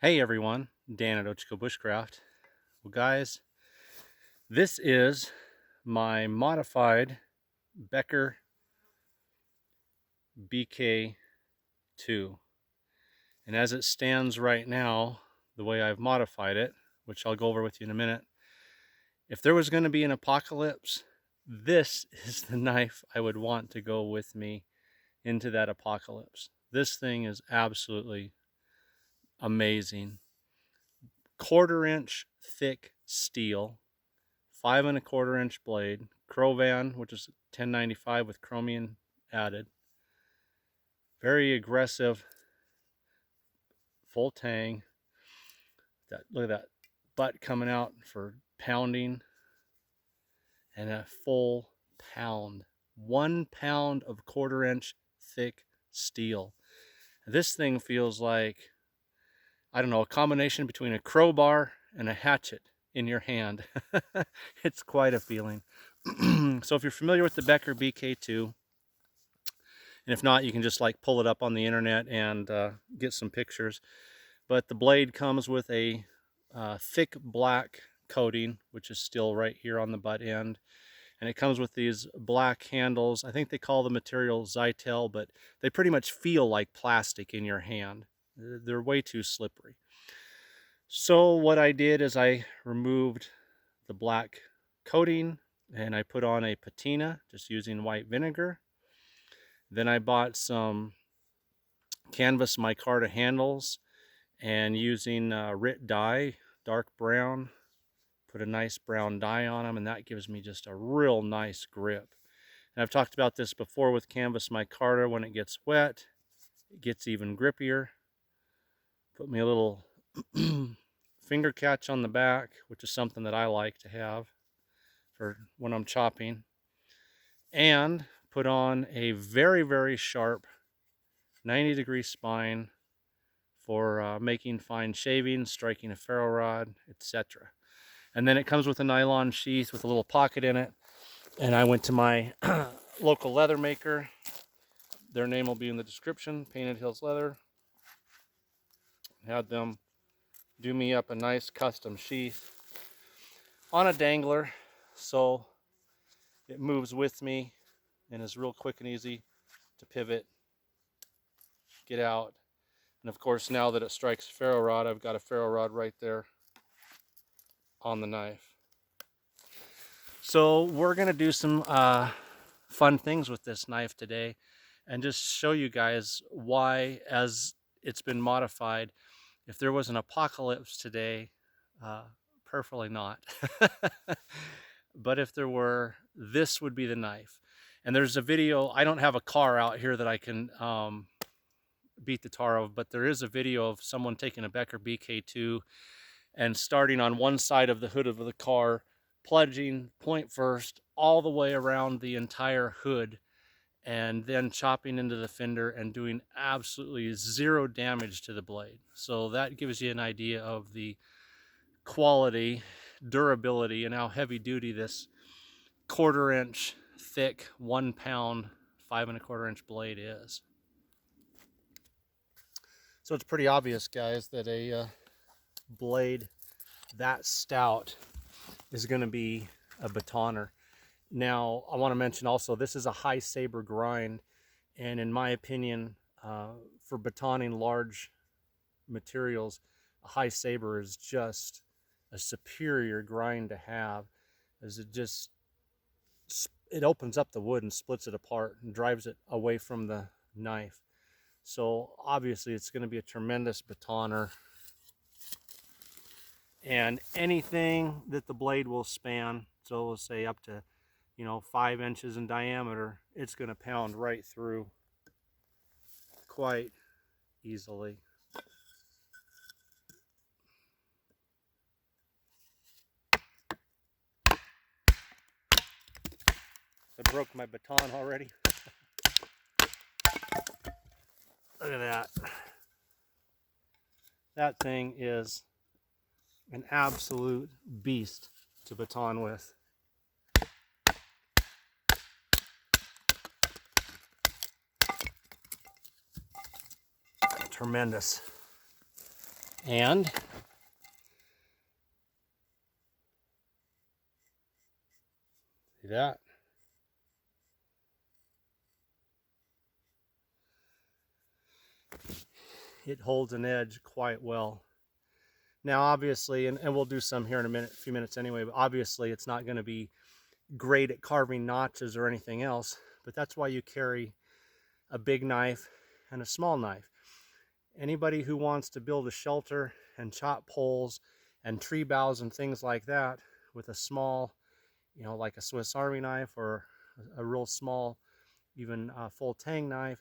Hey everyone, Dan at Ochiko Bushcraft. Well guys, this is my modified Becker BK2. And as it stands right now, the way I've modified it, which I'll go over with you in a minute, if there was going to be an apocalypse, this is the knife I would want to go with me into that apocalypse. This thing is absolutely amazing. 1/4 inch thick steel, 5 1/4 inch blade, Crovan, which is 1095 with chromium added. Very aggressive, full tang. Look at that butt coming out for pounding, and a full pound. 1 pound of 1/4 inch thick steel. This thing feels like, I don't know, a combination between a crowbar and a hatchet in your hand. It's quite a feeling. So if you're familiar with the Becker BK2, and if not, you can just like pull it up on the internet and get some pictures. But the blade comes with a thick black coating, which is still right here on the butt end. And it comes with these black handles. I think they call the material Zytel, but they pretty much feel like plastic in your hand. They're way too slippery. So what I did is I removed the black coating and I put on a patina, just using white vinegar. Then I bought some canvas micarta handles and using RIT dye, dark brown, put a nice brown dye on them, and that gives me just a real nice grip. And I've talked about this before with canvas micarta. When it gets wet, it gets even grippier. Put me a little finger catch on the back, which is something that I like to have for when I'm chopping, and put on a very, very sharp 90-degree spine for making fine shavings, striking a ferro rod, etc. And then it comes with a nylon sheath with a little pocket in it. And I went to my local leather maker. Their name will be in the description, Painted Hills Leather. Had them do me up a nice custom sheath on a dangler, so it moves with me and is real quick and easy to pivot, get out. And of course, now that it strikes ferro rod, I've got a ferro rod right there on the knife. So we're gonna do some fun things with this knife today and just show you guys why, as it's been modified, if there was an apocalypse today, perfectly not. But if there were, this would be the knife. And there's a video, I don't have a car out here that I can beat the tar of, but there is a video of someone taking a Becker BK2 and starting on one side of the hood of the car, plunging point first all the way around the entire hood, and then chopping into the fender and doing absolutely zero damage to the blade. So that gives you an idea of the quality, durability, and how heavy duty this 1/4 inch thick, 1 pound, 5 1/4 inch blade is. So it's pretty obvious, guys, that a blade that stout is going to be a batoner. Now, I want to mention also, this is a high saber grind, and in my opinion, for batoning large materials, a high saber is just a superior grind to have, as it opens up the wood and splits it apart and drives it away from the knife. So obviously it's going to be a tremendous batoner, and anything that the blade will span, so we'll say up to 5 inches in diameter, it's going to pound right through quite easily. I broke my baton already. Look at that. That thing is an absolute beast to baton with. Tremendous. And see that? It holds an edge quite well. Now obviously, and we'll do some here in a few minutes anyway, but obviously it's not going to be great at carving notches or anything else, but that's why you carry a big knife and a small knife. Anybody who wants to build a shelter and chop poles and tree boughs and things like that with a small, you know, like a Swiss Army knife or a real small, even full tang knife,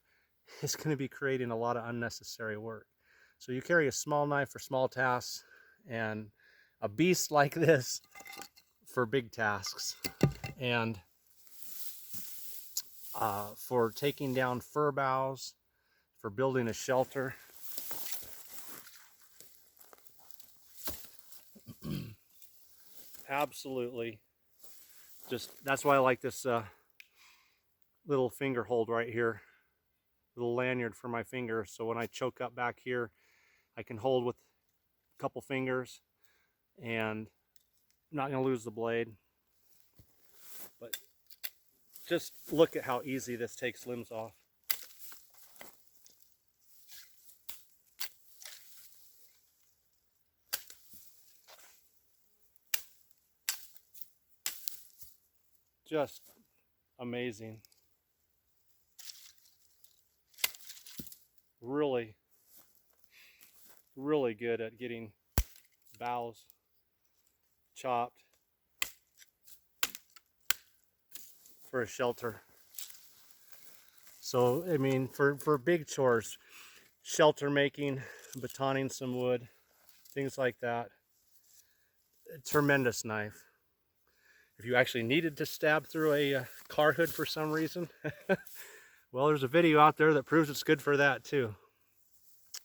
is going to be creating a lot of unnecessary work. So you carry a small knife for small tasks and a beast like this for big tasks. And for taking down fir boughs, for building a shelter. Absolutely. Just, that's why I like this little finger hold right here. Little lanyard for my finger. So when I choke up back here, I can hold with a couple fingers and I'm not going to lose the blade. But just look at how easy this takes limbs off. Just amazing. Really, really good at getting boughs chopped for a shelter. So, I mean, for big chores, shelter making, batoning some wood, things like that, a tremendous knife. If you actually needed to stab through a car hood for some reason, well, there's a video out there that proves it's good for that too.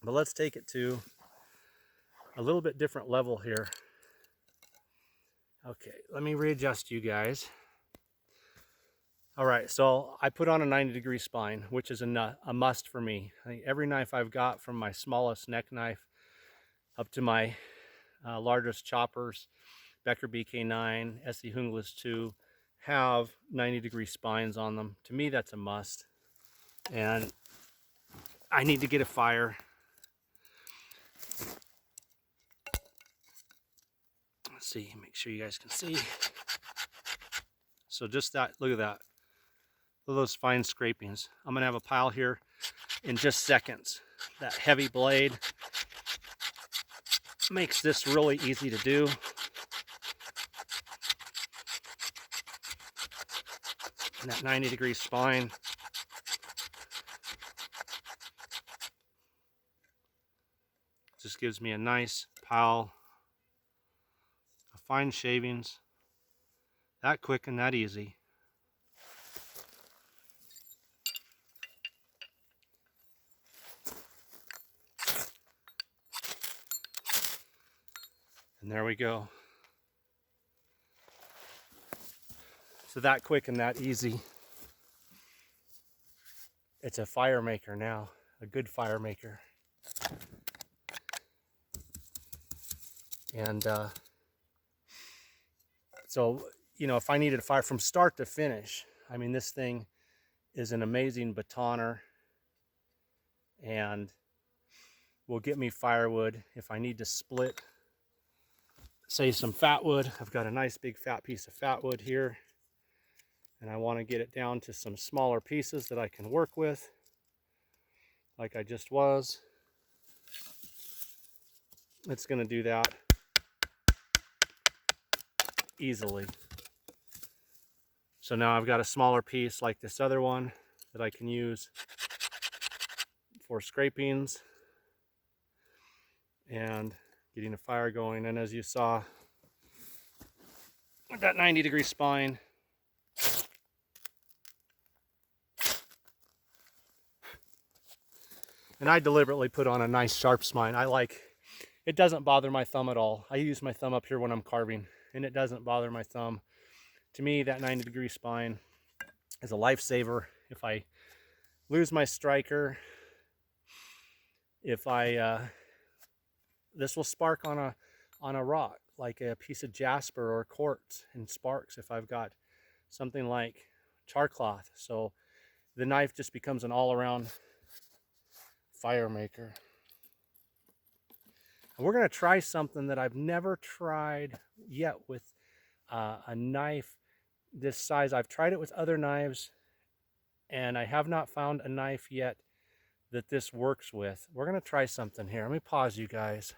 But let's take it to a little bit different level here. Okay, let me readjust you guys. All right, so I put on a 90-degree spine, which is a must for me. I think every knife I've got, from my smallest neck knife up to my largest choppers, Becker BK9, SE Hungles 2, have 90-degree spines on them. To me, that's a must. And I need to get a fire. Let's see, make sure you guys can see. So just that, look at that. Look at those fine scrapings. I'm gonna have a pile here in just seconds. That heavy blade makes this really easy to do. And that 90-degree spine. Just gives me a nice pile of fine shavings. That quick and that easy. And there we go. So that quick and that easy. It's a fire maker now, a good fire maker. And so, you know, if I needed a fire from start to finish, I mean, this thing is an amazing batoner and will get me firewood. If I need to split, say, some fatwood, I've got a nice big fat piece of fatwood here, and I want to get it down to some smaller pieces that I can work with, like I just was. It's going to do that easily. So now I've got a smaller piece like this other one that I can use for scrapings and getting a fire going. And as you saw, with that 90-degree spine, and I deliberately put on a nice sharp spine. I like, it doesn't bother my thumb at all. I use my thumb up here when I'm carving, and it doesn't bother my thumb. To me, that 90-degree spine is a lifesaver. If I lose my striker, if I this will spark on a rock, like a piece of jasper or quartz, and sparks if I've got something like char cloth. So the knife just becomes an all-around fire maker. And we're going to try something that I've never tried yet with a knife this size. I've tried it with other knives, and I have not found a knife yet that this works with. We're going to try something here. Let me pause you guys.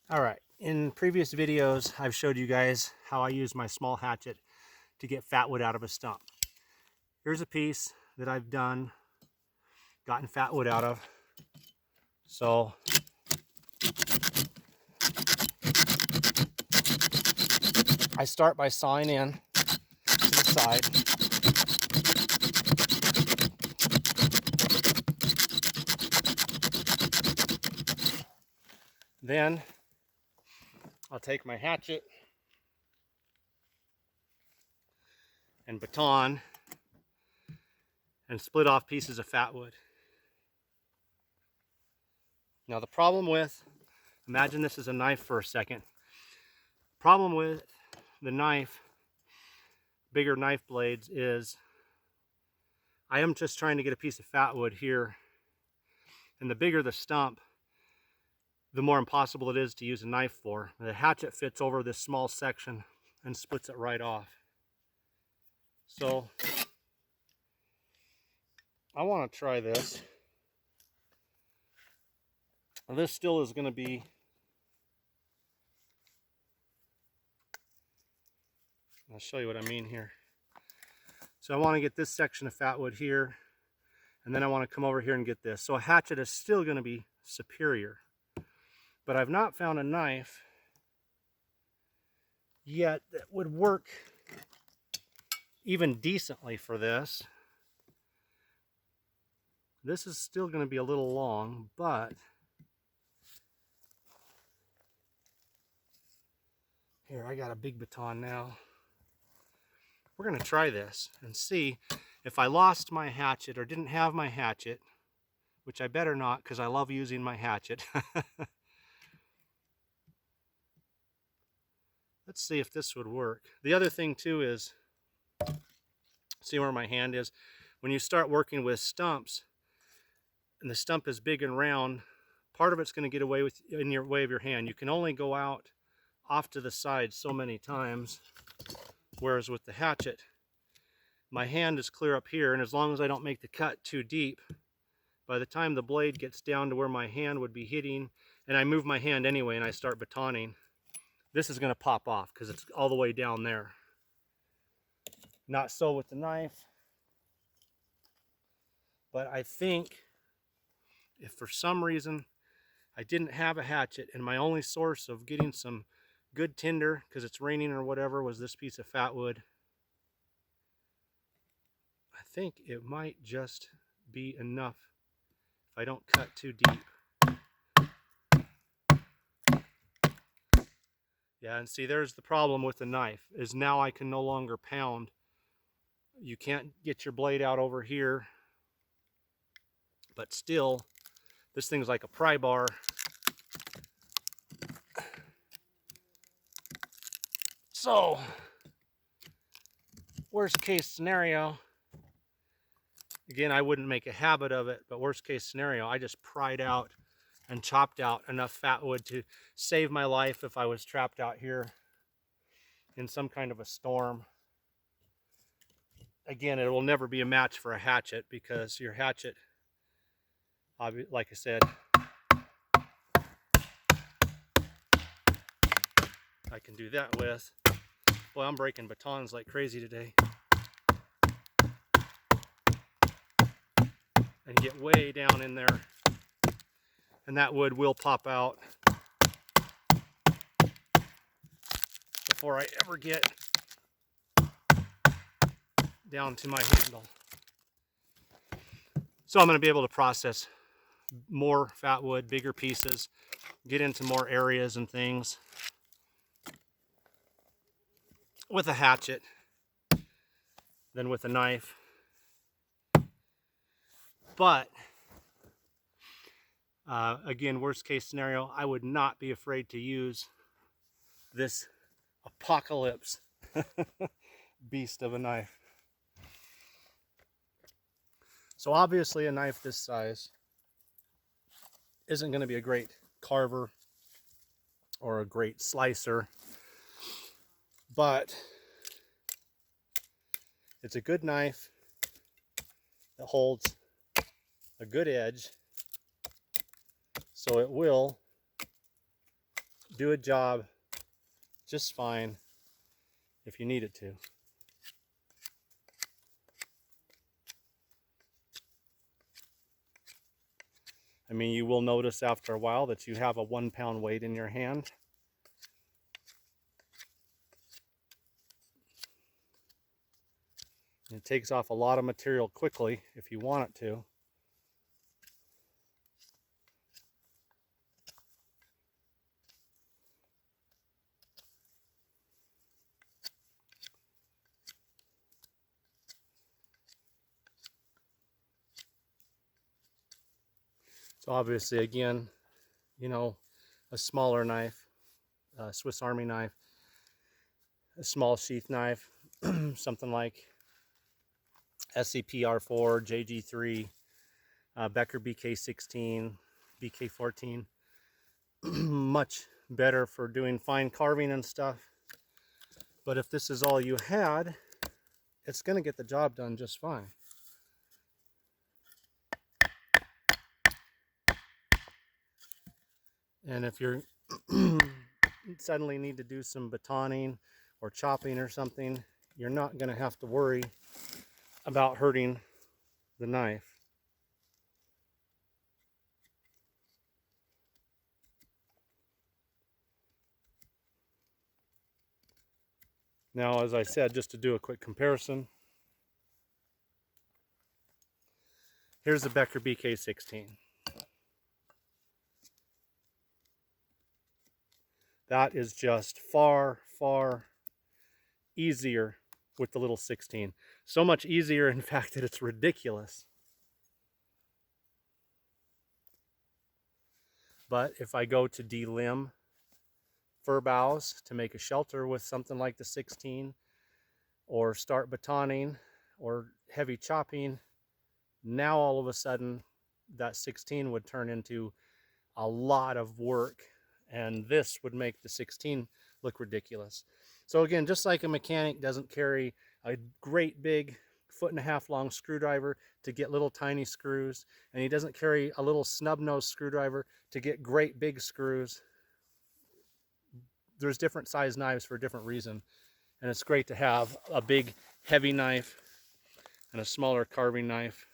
All right, in previous videos, I've showed you guys how I use my small hatchet to get fatwood out of a stump. Here's a piece that I've gotten fatwood out of. So I start by sawing in to the side. Then I'll take my hatchet and baton and split off pieces of fatwood. Now the problem with, imagine this is a knife for a second. Problem with the knife, bigger knife blades, is I am just trying to get a piece of fatwood here, and the bigger the stump, the more impossible it is to use a knife for. The hatchet fits over this small section and splits it right off. So I want to try this. Now, this still is going to be I'll show you what I mean here. So I want to get this section of fatwood here, and then I want to come over here and get this. So a hatchet is still going to be superior. But I've not found a knife yet that would work even decently for this. This is still going to be a little long, but here, I got a big baton now. We're going to try this and see if I lost my hatchet or didn't have my hatchet, which I better not because I love using my hatchet. Let's see if this would work. The other thing too is, see where my hand is? When you start working with stumps, and the stump is big and round, part of it's going to get away in your way of your hand. You can only go out off to the side so many times, whereas with the hatchet, my hand is clear up here, and as long as I don't make the cut too deep, by the time the blade gets down to where my hand would be hitting, and I move my hand anyway and I start batoning, this is going to pop off because it's all the way down there. Not so with the knife. But I think if for some reason I didn't have a hatchet and my only source of getting some good tinder, because it's raining or whatever, was this piece of fatwood, I think it might just be enough if I don't cut too deep. Yeah, and see, there's the problem with the knife, is now I can no longer pound. You can't get your blade out over here, but still, this thing's like a pry bar. So, worst case scenario, again, I wouldn't make a habit of it, but worst case scenario, I just pried out and chopped out enough fatwood to save my life if I was trapped out here in some kind of a storm. Again, it will never be a match for a hatchet because your hatchet, like I said, I can do that with. Boy, I'm breaking batons like crazy today. And get way down in there, and that wood will pop out before I ever get down to my handle. So I'm going to be able to process more fatwood, bigger pieces, get into more areas and things with a hatchet than with a knife. But Again, worst case scenario, I would not be afraid to use this apocalypse beast of a knife. So obviously a knife this size isn't going to be a great carver or a great slicer, but it's a good knife that holds a good edge, so it will do a job just fine if you need it to. I mean, you will notice after a while that you have a 1 pound weight in your hand. It takes off a lot of material quickly if you want it to. So obviously, again, you know, a smaller knife, a Swiss Army knife, a small sheath knife, something like SCP R4, JG3, Becker BK16, BK14, much better for doing fine carving and stuff. But if this is all you had, it's going to get the job done just fine. And if you're suddenly need to do some batoning or chopping or something, you're not going to have to worry about hurting the knife. Now, as I said, just to do a quick comparison, here's the Becker BK16. That is just far, far easier with the little 16. So much easier, in fact, that it's ridiculous. But if I go to delimb fir boughs to make a shelter with something like the 16, or start batoning or heavy chopping, now all of a sudden that 16 would turn into a lot of work, and this would make the 16 look ridiculous. So again, just like a mechanic doesn't carry a great big 1.5 foot long screwdriver to get little tiny screws, and he doesn't carry a little snub nose screwdriver to get great big screws, there's different size knives for a different reason. And it's great to have a big heavy knife and a smaller carving knife.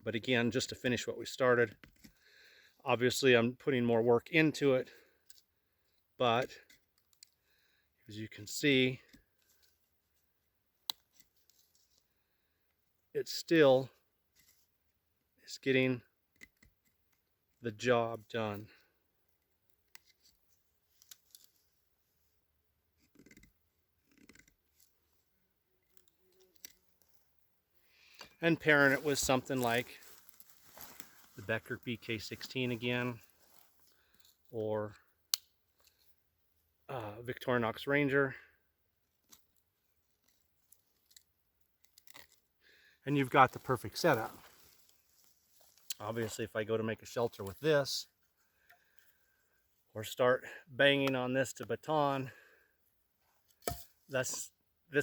But again, just to finish what we started, obviously I'm putting more work into it, but as you can see, it still is getting the job done. And pairing it with something like the Becker BK16 again, or Victorinox Ranger, and you've got the perfect setup. Obviously, if I go to make a shelter with this, or start banging on this to baton, this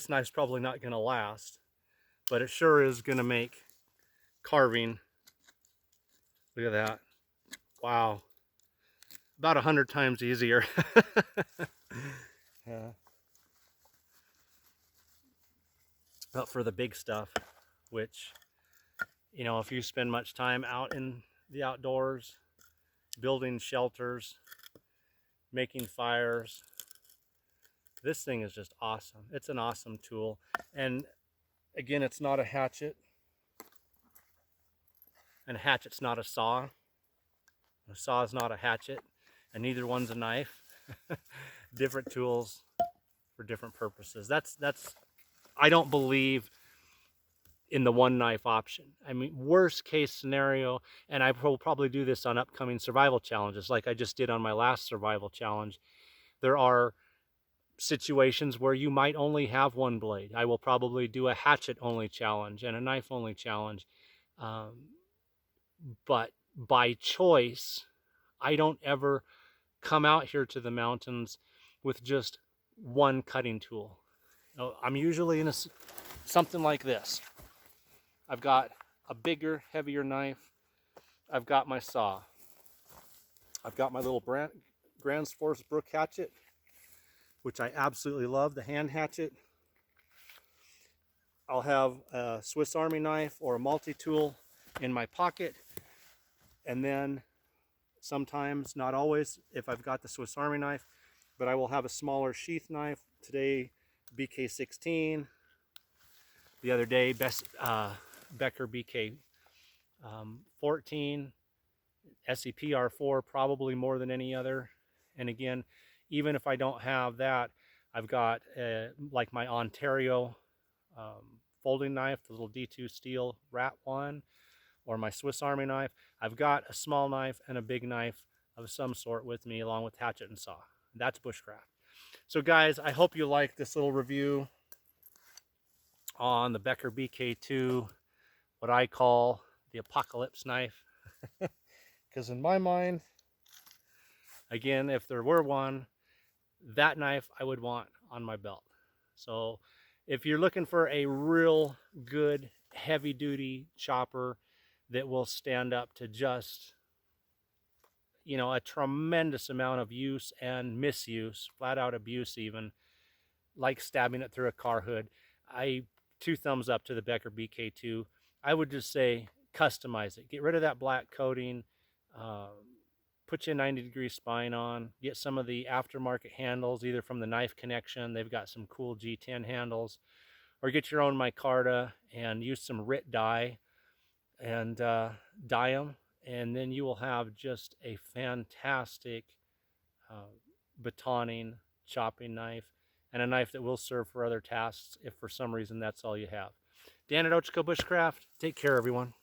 knife's probably not going to last, but it sure is going to make carving, look at that, wow, about 100 times easier. Yeah. But for the big stuff, which, you know, if you spend much time out in the outdoors, building shelters, making fires, this thing is just awesome. It's an awesome tool. And again, it's not a hatchet, and a hatchet's not a saw. A saw is not a hatchet, and neither one's a knife. Different tools for different purposes. That's I don't believe in the one knife option. I mean, worst case scenario, and I will probably do this on upcoming survival challenges like I just did on my last survival challenge. There are situations where you might only have one blade. I will probably do a hatchet only challenge and a knife only challenge. But by choice, I don't ever come out here to the mountains with just one cutting tool. I'm usually in something like this. I've got a bigger, heavier knife. I've got my saw. I've got my little Grand Force Brook hatchet, which I absolutely love, the hand hatchet. I'll have a Swiss Army knife or a multi-tool in my pocket. And then sometimes, not always, if I've got the Swiss Army knife, but I will have a smaller sheath knife. Today, BK16. The other day, Becker BK 14, SEPR4, probably more than any other. And again, even if I don't have that, I've got like my Ontario folding knife, the little D2 steel Rat 1, or my Swiss Army knife. I've got a small knife and a big knife of some sort with me, along with hatchet and saw. That's bushcraft. So guys, I hope you like this little review on the Becker BK2, what I call the apocalypse knife. Because in my mind, again, if there were one, that knife I would want on my belt. So if you're looking for a real good heavy duty chopper that will stand up to just, you know, a tremendous amount of use and misuse, flat out abuse even, like stabbing it through a car hood, two thumbs up to the Becker BK2. I would just say customize it. Get rid of that black coating. Put you a 90-degree spine on. Get some of the aftermarket handles, either from the Knife Connection. They've got some cool G10 handles. Or get your own micarta and use some RIT dye and dye them. And then you will have just a fantastic batoning, chopping knife, and a knife that will serve for other tasks if for some reason that's all you have. Dan at Ochako Bushcraft. Take care, everyone.